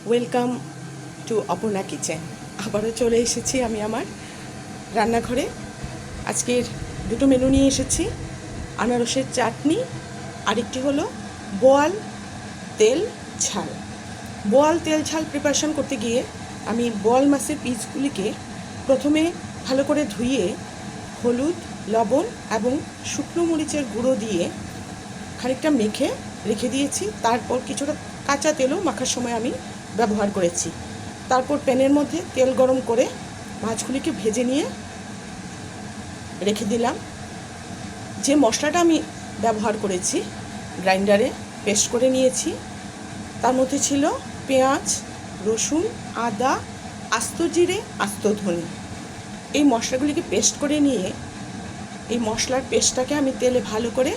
Welcome to Aparna kitchen. আবারও চলে এসেছি আমি আমার রান্নাঘরে। আজকের দুটো মেনু নিয়ে এসেছি, আনারসের চাটনি, আরেকটি হলো বোয়াল তেল ঝাল। বোয়াল তেল ঝাল প্রিপারেশন করতে গিয়ে আমি বোয়াল মাছের পিসগুলিকে প্রথমে ভালো করে ধুয়ে হলুদ, লবণ এবং শুকনো মরিচের গুঁড়ো দিয়ে খানিকটা মেখে রেখে দিয়েছি। তারপর কিছুটা কাঁচা তেলও মাখার সময় আমি ব্যবহার করেছি। তারপর প্যানের মধ্যে তেল গরম করে মাছগুলিকে ভেজে নিয়ে রেখে দিলাম। যে মশলাটা আমি ব্যবহার করেছি গ্রাইন্ডারে পেস্ট করে নিয়েছি। তার মধ্যে ছিল পেঁয়াজ, রসুন, আদা, আস্ত জিরে, আস্ত ধনে। এই মশলাগুলিকে পেস্ট করে নিয়ে এই মশলার পেস্টটাকে আমি তেলে ভালো করে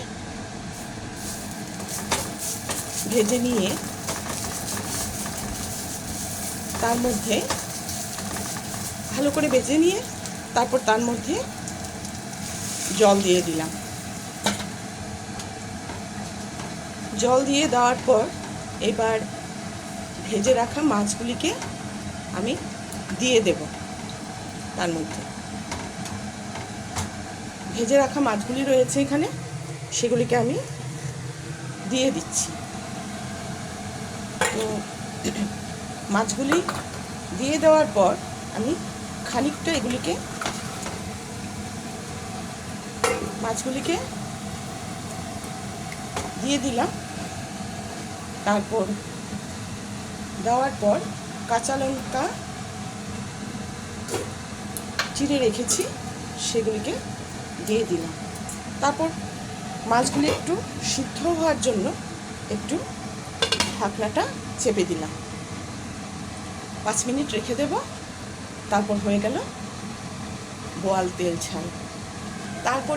ভেজে নিয়ে তার মধ্যে ভালো করে ভেজে নিয়ে তারপর তার মধ্যে জল দিয়ে দিলাম। জল দিয়ে দেওয়ার পর এবার ভেজে রাখা মাছগুলিকে আমি দিয়ে দেব। তার মধ্যে ভেজে রাখা মাছগুলি রয়েছে এখানে, সেগুলিকে আমি দিয়ে দিচ্ছি। তো মাছগুলি দিয়ে দেওয়ার পর আমি খানিকটা মাছগুলিকে দিয়ে দিলাম। তারপর দেওয়ার পর কাঁচা লঙ্কা চিড়ে রেখেছি সেগুলিকে দিয়ে দিলাম। তারপর মাছগুলি একটু সিদ্ধ হওয়ার জন্য একটু ঢাকনাটা চেপে দিলাম। 5 মিনিট রেখে দেব। তারপর হয়ে গেল বোয়াল তেল ঝাল। তারপর